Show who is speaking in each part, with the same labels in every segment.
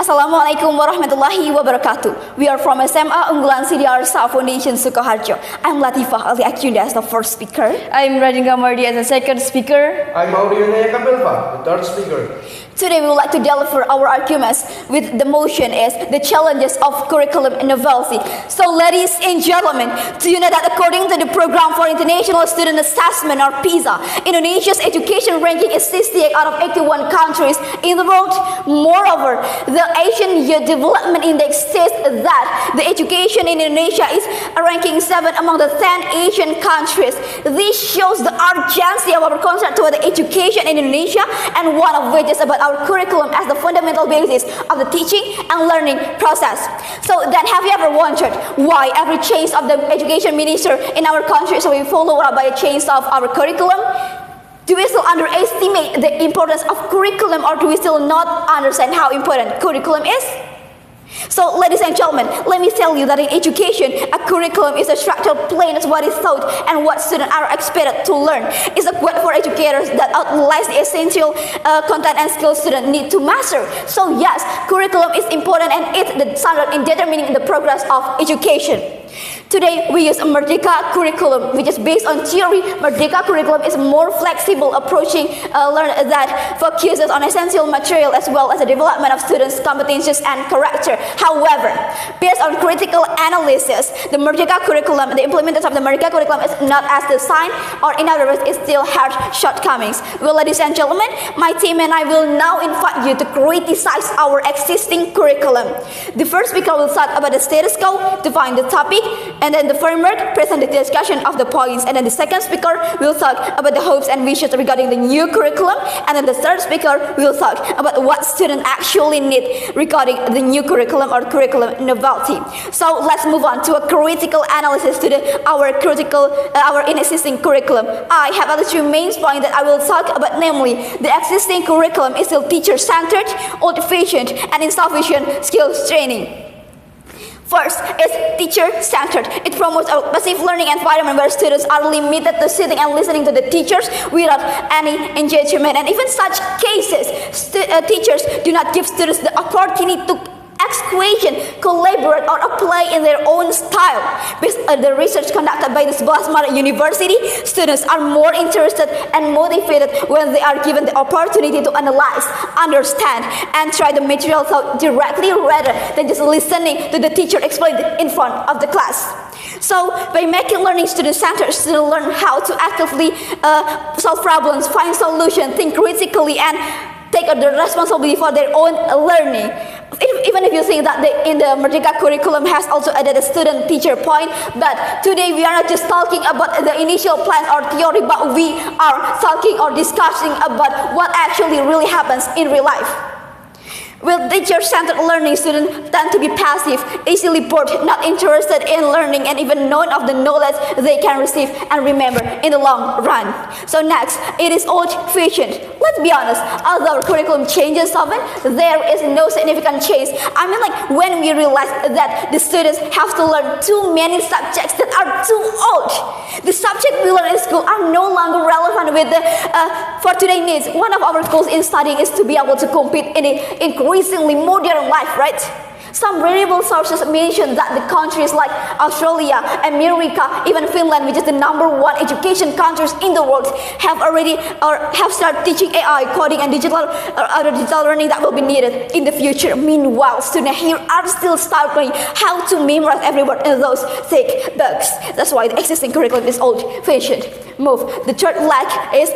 Speaker 1: Assalamualaikum warahmatullahi wabarakatuh. We are from SMA Unggulan Arsa Foundation Sukoharjo. I'm Lathifah Agyunda as the first speaker.
Speaker 2: I'm Radinka Mawardi as the second speaker.
Speaker 3: I'm Aurio Nayaka Belva, the third speaker.
Speaker 1: Today we would like to deliver our arguments with the motion is the challenges of curriculum novelty. So ladies and gentlemen, do you know that according to the Program for International Student Assessment or PISA, Indonesia's education ranking is 68 out of 81 countries in the world. Moreover, the Asian Youth Development Index states that the education in Indonesia is ranking 7 among the 10 Asian countries. This shows the urgency of our concern toward the education in Indonesia, and one of which is about our curriculum as the fundamental basis of the teaching and learning process. So then, have you ever wondered why every change of the education minister in our country so we follow up by a change of our curriculum? Do we still underestimate the importance of curriculum, or do we still not understand how important curriculum is? So, ladies and gentlemen, let me tell you that in education, a curriculum is a structured plan of what is taught and what students are expected to learn. It's a quote for educators that outlines the essential content and skills students need to master. So, yes, curriculum is important and it's the standard in determining the progress of education. Today, we use a Merdeka curriculum, which is based on theory. Merdeka curriculum is more flexible, approaching learning that focuses on essential material as well as the development of students' competencies and character. However, based on critical analysis, the Merdeka curriculum, the implementation of the Merdeka curriculum is not as designed, or in other words, it still has shortcomings. Well, ladies and gentlemen, my team and I will now invite you to criticize our existing curriculum. The first speaker will talk about the status quo, define the topic, and then the framework, present the discussion of the points. And then the second speaker will talk about the hopes and wishes regarding the new curriculum. And then the third speaker will talk about what students actually need regarding the new curriculum or curriculum novelty. So let's move on to a critical analysis to our existing curriculum. I have other two main points that I will talk about, namely the existing curriculum is still teacher-centered, old-fashioned, and insufficient skills training. First is teacher-centered. It promotes a passive learning environment where students are limited to sitting and listening to the teachers without any engagement. And even such cases, teachers do not give students the opportunity to ask questions, collaborate, or apply in their own style. Based on the research conducted by the Sebelas University, students are more interested and motivated when they are given the opportunity to analyze, understand, and try the material out directly rather than just listening to the teacher explain in front of the class. So, by making learning student-centered, students learn how to actively solve problems, find solutions, think critically, and take the responsibility for their own learning. Even if you think that in the Merdeka curriculum has also added a student-teacher point, but today we are not just talking about the initial plans or theory, but we are talking or discussing about what actually really happens in real life. With teacher-centered learning, students tend to be passive, easily bored, not interested in learning, and even none of the knowledge they can receive and remember in the long run. So next, it is old-fashioned. Let's be honest, although our curriculum changes often, there is no significant change. I mean, like when we realize that the students have to learn too many subjects that are too old. The subjects we learn in school are no longer relevant with for today's needs. One of our goals in studying is to be able to compete in the increasingly modern life, right? Some reliable sources mention that the countries like Australia, America, even Finland, which is the #1 education countries in the world, have already or have started teaching AI, coding, and digital learning that will be needed in the future. Meanwhile, students here are still struggling how to memorize every word in those thick books. That's why the existing curriculum is old-fashioned. Move. The third lack is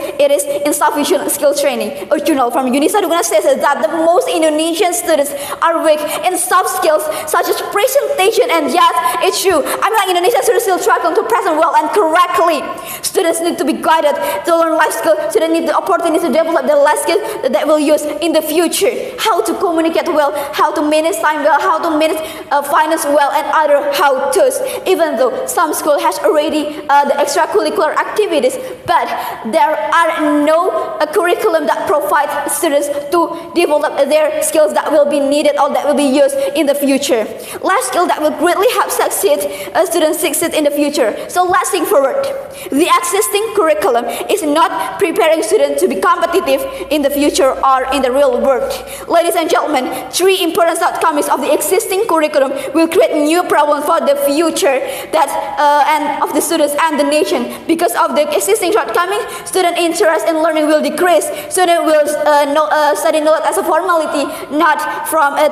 Speaker 1: insufficient skill training. A journal from Unisa says that the most Indonesian students are weak in soft skills such as presentation, and yes, it's true. I mean, like Indonesian students still struggle to present well and correctly. Students need to be guided to learn life skills, so they need the opportunity to develop the life skills that they will use in the future. How to communicate well, how to manage time well, how to manage finance well, and other how-tos. Even though some school has already the extracurricular activities, but there are no curriculum that provides students to develop their skills that will be needed or that will be used in the future. Last skill that will greatly help students succeed in the future. So let's think forward. The existing curriculum is not preparing students to be competitive in the future or in the real world. Ladies and gentlemen, 3 important shortcomings of the existing curriculum will create new problems for the future and of the students and the nation. Because of the existing shortcomings, student interest in learning will decrease. Students will study knowledge as a formality, not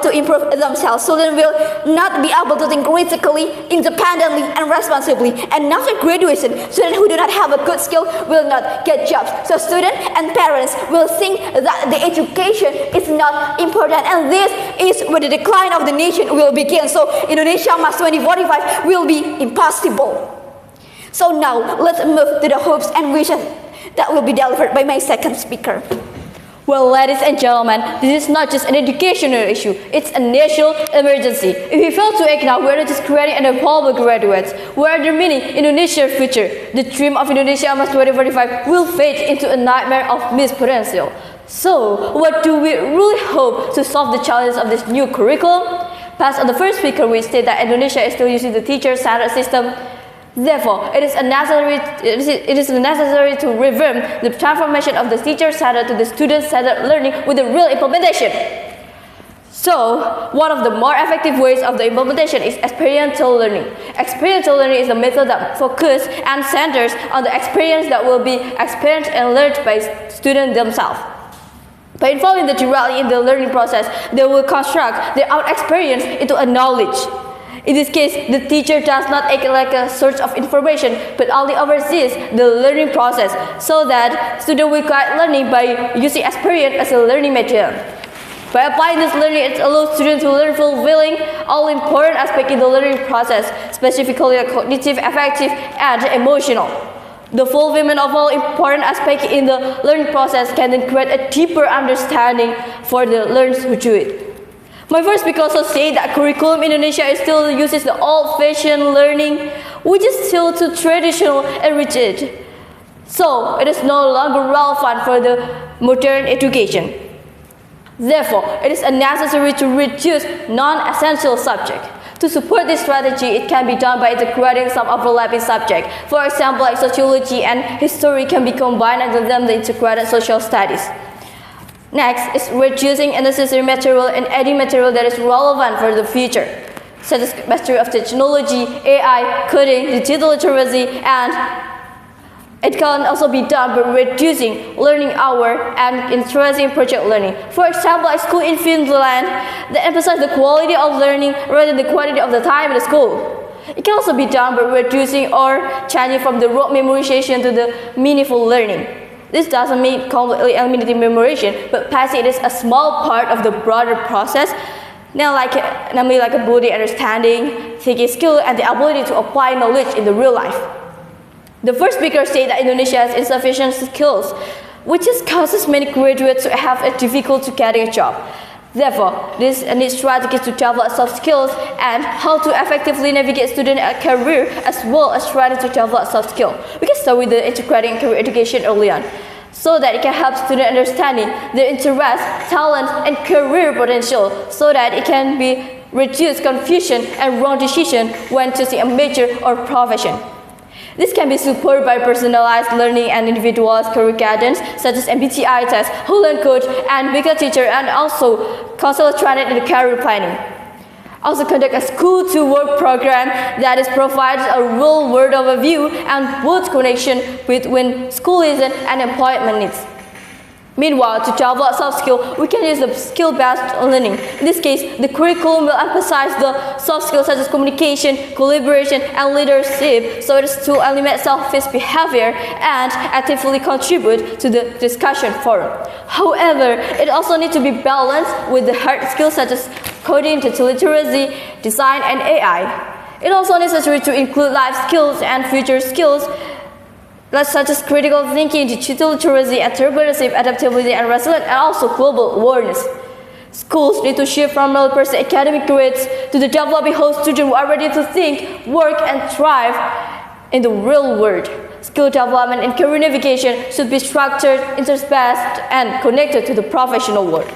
Speaker 1: to improve themselves. Students will not be able to think critically, independently, and responsibly. And after graduation, students who do not have a good skill will not get jobs. So students and parents will think that the education is not important, and this is where the decline of the nation will begin. So Indonesia Mas 2045 will be impossible. So now let's move to the hopes and wishes that will be delivered by my second speaker.
Speaker 2: Well, ladies and gentlemen, this is not just an educational issue, it's a national emergency. If we fail to act now, we are not just creating an unemployable graduates, we are undermining Indonesia's future. The dream of Indonesia Mas 2045 will fade into a nightmare of missed potential. So, what do we really hope to solve the challenges of this new curriculum? Based on the first speaker, we state that Indonesia is still using the teacher-centered system. Therefore, it is necessary to revamp the transformation of the teacher-centered to the student-centered learning with a real implementation. So, one of the more effective ways of the implementation is experiential learning. Experiential learning is a method that focuses and centers on the experience that will be experienced and learned by students themselves. By involving the directly in the learning process, they will construct their own experience into a knowledge. In this case, the teacher does not act like a source of information, but only oversees the learning process, so that students will guide learning by using experience as a learning material. By applying this learning, it allows students to learn fulfilling all important aspects in the learning process, specifically the cognitive, affective, and emotional. The fulfillment of all important aspects in the learning process can then create a deeper understanding for the learners who do it. My first speaker also said that curriculum in Indonesia still uses the old-fashioned learning, which is still too traditional and rigid. So, it is no longer relevant for the modern education. Therefore, it is necessary to reduce non-essential subjects. To support this strategy, it can be done by integrating some overlapping subjects. For example, like sociology and history can be combined under them the integrated social studies. Next is reducing unnecessary material and adding material that is relevant for the future, such as mastery of technology, AI, coding, digital literacy, and it can also be done by reducing learning hour and interesting project learning. For example, a school in Finland that emphasizes the quality of learning rather than the quantity of the time in the school. It can also be done by reducing or changing from the rote memorization to the meaningful learning. This doesn't mean completely eliminating memorization, but passing it is a small part of the broader process, namely like a body understanding, thinking skill, and the ability to apply knowledge in the real life. The first speaker said that Indonesia has insufficient skills, which causes many graduates to have a difficulty getting a job. Therefore, this needs strategies to develop soft skills and how to effectively navigate student career, as well as trying to develop soft skills. We can start with the integrating career education early on, so that it can help students understanding their interests, talent, and career potential, so that it can be reduce confusion and wrong decision when choosing a major or profession. This can be supported by personalized learning and individualized career guidance, such as MBTI tests, Whole Coach, and Bigger Teacher, and also counselor training in career planning. Also conduct a school-to-work program that provides a real-world overview and builds connection between schoolism and employment needs. Meanwhile, to develop soft skills, we can use the skill-based learning. In this case, the curriculum will emphasize the soft skills such as communication, collaboration, and leadership, so as to eliminate selfish behavior and actively contribute to the discussion forum. However, it also needs to be balanced with the hard skills such as coding, digital literacy, design, and AI. It also necessary to include life skills and future skills, such as critical thinking, digital literacy, entrepreneurship, adaptability, and resilience, and also global awareness. Schools need to shift from merely academic grades to the developing whole students who are ready to think, work, and thrive in the real world. Skill development and career navigation should be structured, interest-based, and connected to the professional world.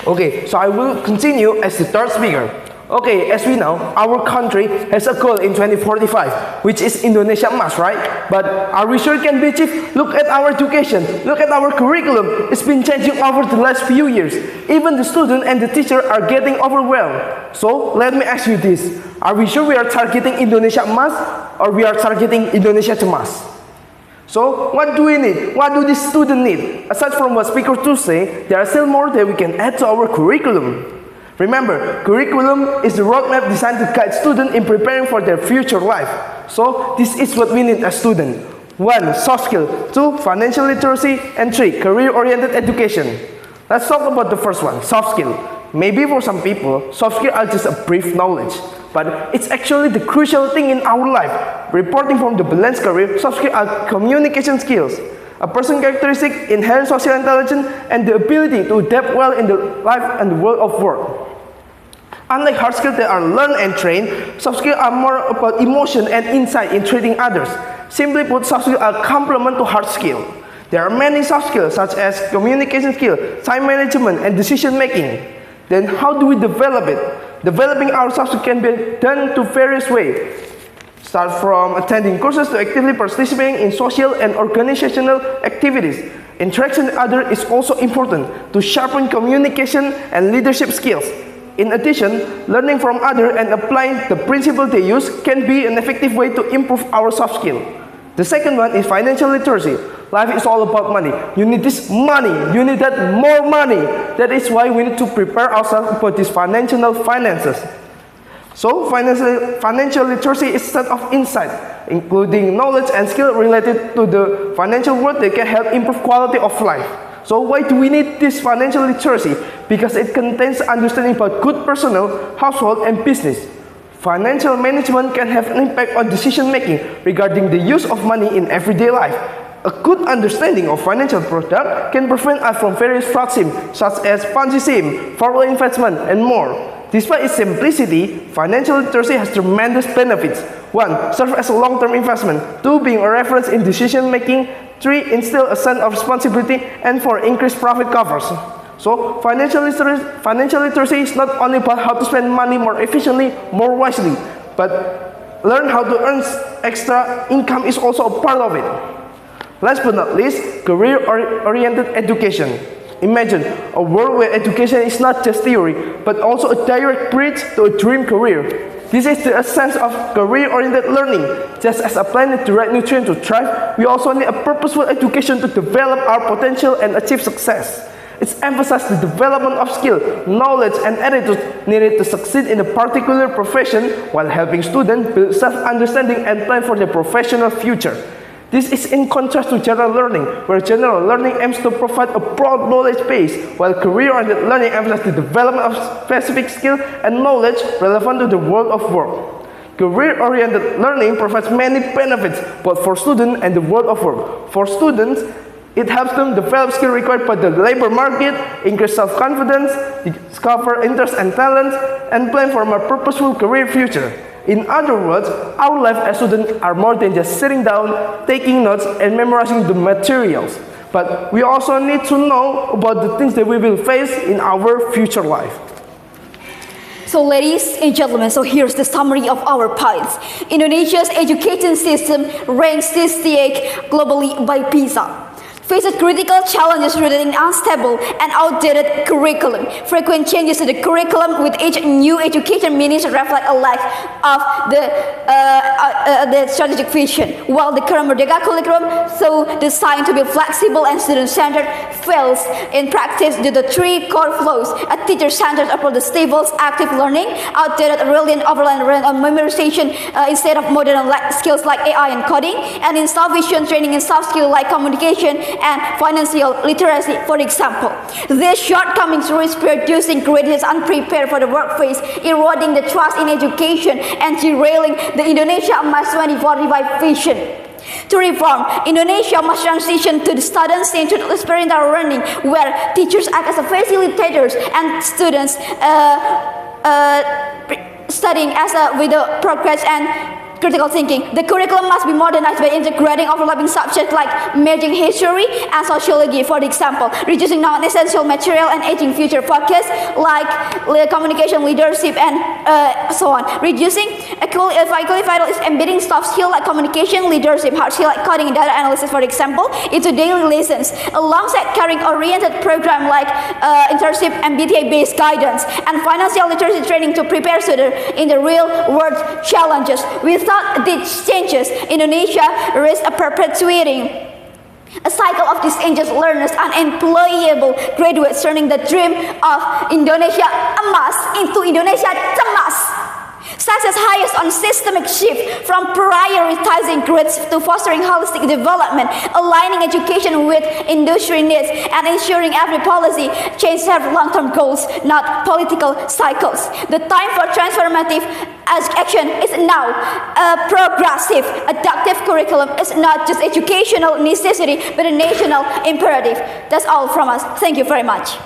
Speaker 3: Okay, so I will continue as the third speaker. Okay, as we know, our country has a goal in 2045, which is Indonesia Emas, right? But are we sure it can be achieved? Look at our education, look at our curriculum. It's been changing over the last few years. Even the student and the teacher are getting overwhelmed. So let me ask you this. Are we sure we are targeting Indonesia Emas or we are targeting Indonesia Cemas? So what do we need? What do the student need? Aside from what Speaker 2 say, there are still more that we can add to our curriculum. Remember, curriculum is the roadmap designed to guide students in preparing for their future life. So this is what we need as students. 1. Soft skill. 2. Financial literacy. And 3. Career-oriented education. Let's talk about the first one, soft skill. Maybe for some people, soft skills are just a brief knowledge. But it's actually the crucial thing in our life. Reporting from the balanced career, soft skills are communication skills. A person's characteristic, inherent social intelligence, and the ability to adapt well in the life and the world of work. Unlike hard skills that are learned and trained, soft skills are more about emotion and insight in treating others. Simply put, soft skills are a complement to hard skills. There are many soft skills such as communication skills, time management, and decision making. Then how do we develop it? Developing our soft skills can be done to various ways. Start from attending courses to actively participating in social and organizational activities. Interaction with others is also important to sharpen communication and leadership skills. In addition, learning from others and applying the principles they use can be an effective way to improve our soft skills. The second one is financial literacy. Life is all about money. You need this money. You need that more money. That is why we need to prepare ourselves for these finances. So, financial literacy is a set of insight, including knowledge and skill related to the financial world that can help improve quality of life. So why do we need this financial literacy? Because it contains understanding about good personal, household, and business. Financial management can have an impact on decision making regarding the use of money in everyday life. A good understanding of financial product can prevent us from various fraud schemes such as Ponzi scheme, fraudulent investment, and more. Despite its simplicity, financial literacy has tremendous benefits. 1. Serve as a long-term investment. 2. Being a reference in decision making. 3. Instill a sense of responsibility. And 4. Increase profit covers. So, financial literacy is not only about how to spend money more efficiently, more wisely, but learn how to earn extra income is also a part of it. Last but not least, career-oriented education. Imagine a world where education is not just theory, but also a direct bridge to a dream career. This is the essence of career-oriented learning. Just as a plant needs the right nutrients to thrive, we also need a purposeful education to develop our potential and achieve success. It's emphasized the development of skill, knowledge, and attitude needed to succeed in a particular profession while helping students build self-understanding and plan for their professional future. This is in contrast to general learning, where general learning aims to provide a broad knowledge base, while career-oriented learning emphasizes the development of specific skill and knowledge relevant to the world of work. Career-oriented learning provides many benefits, both for students and the world of work. For students, it helps them develop skills required by the labor market, increase self-confidence, discover interests and talents, and plan for a more purposeful career future. In other words, our life as students are more than just sitting down, taking notes, and memorizing the materials. But we also need to know about the things that we will face in our future life.
Speaker 1: So ladies and gentlemen, so here's the summary of our points. Indonesia's education system ranks 68 globally by PISA. Faces critical challenges rooted in unstable and outdated curriculum. Frequent changes to the curriculum with each new education ministry reflect a lack of the strategic vision. While the current Merdeka curriculum, so designed to be flexible and student-centered, fails in practice due to three core flaws: a teacher-centered approach to stable, active learning, outdated, reliant on memorization instead of modern skills like AI and coding, and insufficient training in soft skills like communication and financial literacy, for example. These shortcomings risk producing graduates unprepared for the workplace, eroding the trust in education, and derailing the Indonesia Emas 2045 vision. To reform, Indonesia must transition to the student-centered experiential learning, where teachers act as facilitators and students studying with the progress and critical thinking. The curriculum must be modernized by integrating overlapping subjects like merging history and sociology, for example, reducing non-essential material and aging future focus like communication, leadership, and so on. Reducing qualified is embedding soft skill like communication, leadership, hard skill like coding and data analysis, for example, into daily lessons, alongside career-oriented program like internship and BTA-based guidance, and financial literacy training to prepare students in the real-world challenges. Without these changes, Indonesia risks perpetuating a cycle of disenchantment learners and unemployable graduates, turning the dream of Indonesia emas into Indonesia cemas. Success highest on systemic shift from prioritizing grades to fostering holistic development, aligning education with industry needs, and ensuring every policy change serves long-term goals, not political cycles. The time for transformative action is now. A progressive, adaptive curriculum is not just educational necessity, but a national imperative. That's all from us. Thank you very much.